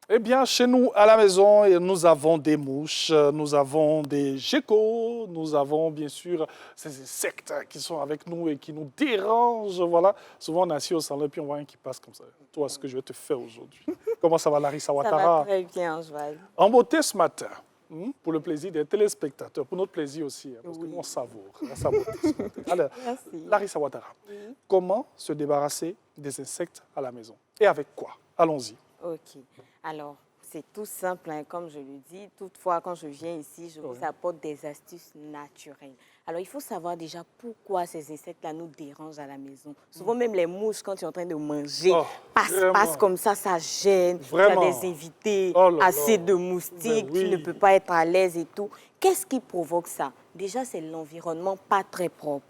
Eh bien, chez nous, à la maison, nous avons des mouches, nous avons des geckos, nous avons bien sûr ces insectes qui sont avec nous et qui nous dérangent. Voilà. Souvent, on est assis au salon et puis on voit un qui passe comme ça. Toi, ce que je vais te faire aujourd'hui. Comment ça va, Larissa Ça va Ouattara? très bien, Joël. En beauté ce matin, pour le plaisir des téléspectateurs, pour notre plaisir aussi, parce que Oui. nous, on savoure sa beauté ce matin. Alors, Merci. Larissa Ouattara, Oui. comment se débarrasser des insectes à la maison? Et avec quoi? Allons-y. Ok. Alors, c'est tout simple, hein, comme je le dis. Toutefois, quand je viens ici, je vous apporte des astuces naturelles. Alors, il faut savoir déjà pourquoi ces insectes-là nous dérangent à la maison. Souvent, même les mouches, quand tu es en train de manger, passent comme ça gêne. Vraiment. Tu as des invités, Oh là assez là. de moustiques, Ben oui. tu ne peux pas être à l'aise et tout. Qu'est-ce qui provoque ça? Déjà, c'est l'environnement pas très propre.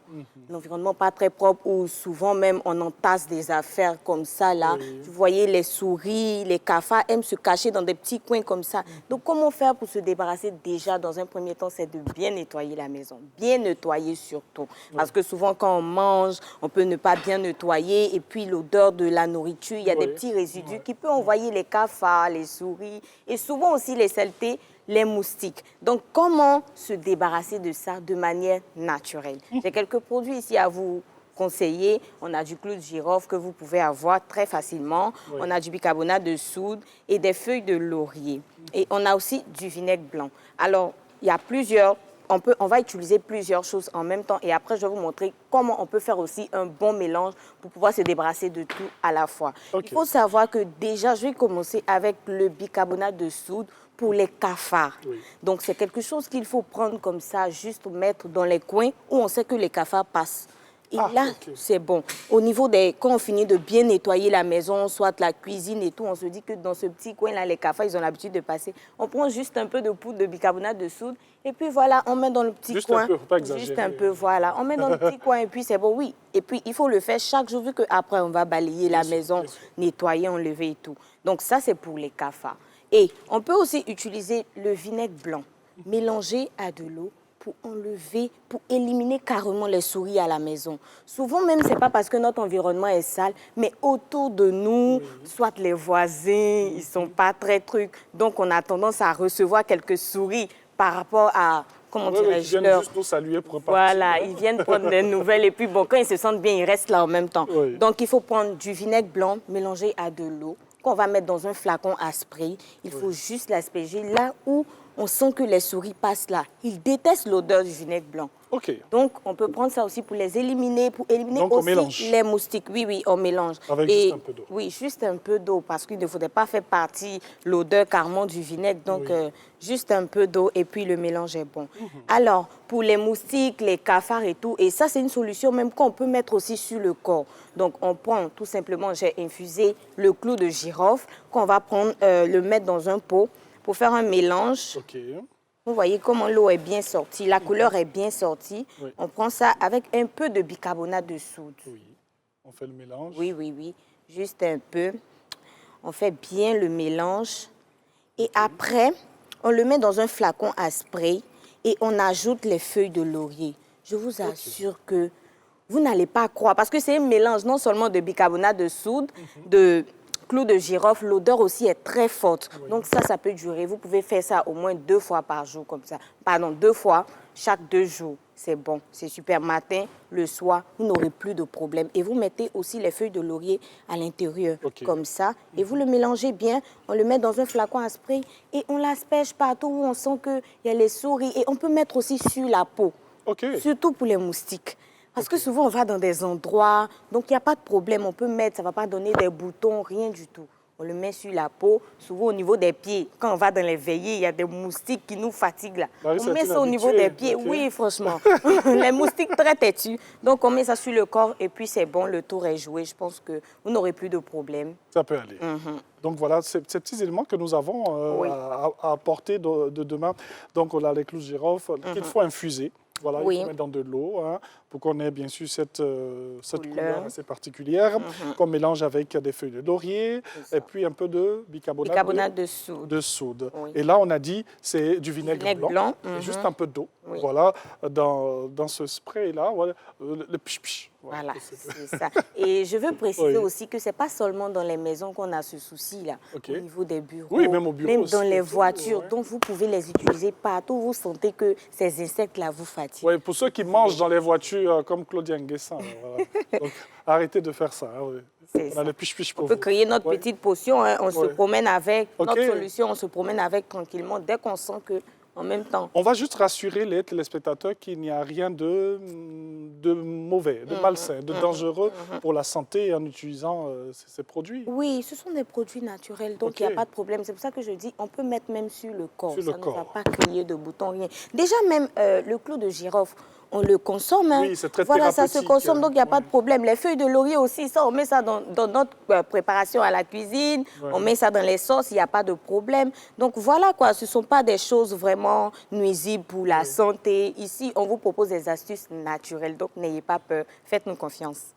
L'environnement pas très propre où souvent même on entasse des affaires comme ça là. Oui. Vous voyez, les souris, les cafards aiment se cacher dans des petits coins comme ça. Donc, comment faire pour se débarrasser? Déjà, dans un premier temps, c'est de bien nettoyer la maison. Bien nettoyer surtout. Parce que souvent, quand on mange, on peut ne pas bien nettoyer. Et puis, l'odeur de la nourriture, il y a des petits résidus qui peuvent envoyer les cafards, les souris. Et souvent aussi les saletés, les moustiques. Donc, comment se débarrasser de ça de manière naturelle? J'ai quelques produits ici à vous conseiller. On a du clou de girofle que vous pouvez avoir très facilement. On a du bicarbonate de soude et des feuilles de laurier. Et on a aussi du vinaigre blanc. Alors, il y a plusieurs... On va utiliser plusieurs choses en même temps et après, je vais vous montrer comment on peut faire aussi un bon mélange pour pouvoir se débarrasser de tout à la fois. Il faut savoir que déjà, je vais commencer avec le bicarbonate de soude pour les cafards. Donc, c'est quelque chose qu'il faut prendre comme ça, juste mettre dans les coins où on sait que les cafards passent. Et là, c'est bon. Au niveau des... Quand on finit de bien nettoyer la maison, soit la cuisine et tout, on se dit que dans ce petit coin-là, les cafards, ils ont l'habitude de passer. On prend juste un peu de poudre de bicarbonate de soude et puis voilà, on met dans le petit coin. Juste un peu, faut pas exagérer. Juste un peu, voilà. On met dans le petit coin et puis c'est bon, oui. Et puis, il faut le faire chaque jour, vu qu'après, on va balayer la maison, nettoyer, enlever et tout. Donc, ça, c'est pour les cafards. Et on peut aussi utiliser le vinaigre blanc, mélangé à de l'eau, pour enlever, pour éliminer carrément les souris à la maison. Souvent même, ce n'est pas parce que notre environnement est sale, mais autour de nous, soit les voisins, ils ne sont pas très trucs. Donc, on a tendance à recevoir quelques souris par rapport à, comment dirais-je, ils viennent juste nous saluer pour repartir. Voilà, ils viennent prendre des nouvelles et puis bon, quand ils se sentent bien, ils restent là en même temps. Donc, il faut prendre du vinaigre blanc mélangé à de l'eau qu'on va mettre dans un flacon à spray. Il faut juste l'asperger là où on sent que les souris passent là. Ils détestent l'odeur du vinaigre blanc. Donc, on peut prendre ça aussi pour les éliminer, pour éliminer aussi les moustiques. Oui, oui, on mélange. Avec juste un peu d'eau. Oui, juste un peu d'eau, parce qu'il ne faudrait pas faire partie l'odeur carrément du vinaigre. Donc, juste un peu d'eau et puis le mélange est bon. Alors, pour les moustiques, les cafards et tout, et ça, c'est une solution même qu'on peut mettre aussi sur le corps. Donc, on prend tout simplement, j'ai infusé le clou de girofle qu'on va prendre, le mettre dans un pot pour faire un mélange. Vous voyez comment l'eau est bien sortie, la couleur est bien sortie. On prend ça avec un peu de bicarbonate de soude. On fait le mélange. Oui, oui, oui. Juste un peu. On fait bien le mélange. Et après, on le met dans un flacon à spray et on ajoute les feuilles de laurier. Je vous assure que vous n'allez pas croire, parce que c'est un mélange non seulement de bicarbonate de soude, de clou de girofle, l'odeur aussi est très forte. Donc ça peut durer. Vous pouvez faire ça au moins 2 fois par jour comme ça. Pardon, 2 fois chaque 2 jours. C'est bon, c'est super. Matin, le soir, vous n'aurez plus de problème. Et vous mettez aussi les feuilles de laurier à l'intérieur, comme ça. Et vous le mélangez bien. On le met dans un flacon à spray et on l'asperge partout où on sent qu'il y a les souris. Et on peut mettre aussi sur la peau, surtout pour les moustiques. Parce que souvent, on va dans des endroits, donc il n'y a pas de problème. On peut mettre, ça ne va pas donner des boutons, rien du tout. On le met sur la peau, souvent au niveau des pieds. Quand on va dans les veillées, il y a des moustiques qui nous fatiguent là. On met ça au niveau des pieds. Oui, franchement. Les moustiques très têtus. Donc, on met ça sur le corps et puis c'est bon, le tour est joué. Je pense que vous n'aurez plus de problème. Ça peut aller. Donc, voilà, ces petits éléments que nous avons à apporter de demain. Donc, on a les clous de girofle qu'il faut infuser. Voilà, il faut mettre dans de l'eau. pour qu'on ait bien sûr cette Couleur. couleur assez particulière, qu'on mélange avec des feuilles de laurier et puis un peu de Bicarbonate de soude. de soude. Oui. Et là, on a dit, c'est du vinaigre blanc, et juste un peu d'eau. Oui. Voilà, dans ce spray-là, voilà, le piche-piche. Voilà, c'est ça. Et je veux préciser aussi que ce n'est pas seulement dans les maisons qu'on a ce souci-là, Ok. au niveau des bureaux, Oui, même au bureau même aussi, dans les aussi, voitures. ouais. Donc, vous pouvez les utiliser partout. Vous sentez que ces insectes-là vous fatiguent. Ouais, pour ceux qui mangent dans les voitures, comme Claudia Nguessan. Voilà. Donc, arrêtez de faire ça. Hein, ouais. C'est On ça. a le piche-piche pour On peut vous. créer notre Ouais. petite potion. Hein. On se Ouais. promène avec. Ok. Notre solution, on se promène avec tranquillement. Dès qu'on sent que, en même temps, On va juste rassurer les téléspectateurs qu'il n'y a rien de mauvais, de malsain, de dangereux pour la santé en utilisant ces produits. oui, ce sont des produits naturels, donc il n'y a Ok. pas de problème. C'est pour ça que je dis, on peut mettre même sur le corps. Sur le Ça ne va corps. pas créer de boutons, rien. Déjà même le clou de girofle, on le consomme. Hein. Oui, c'est très voilà, ça se thérapeutique, consomme, donc il n'y a pas ouais. de problème. Les feuilles de laurier aussi, ça, on met ça dans notre préparation à la cuisine. Ouais. On met ça dans les sauces, il n'y a pas de problème. Donc voilà quoi, ce ne sont pas des choses vraiment nuisibles pour la santé. Ici, on vous propose des astuces naturelles, donc n'ayez pas peur. Faites-nous confiance.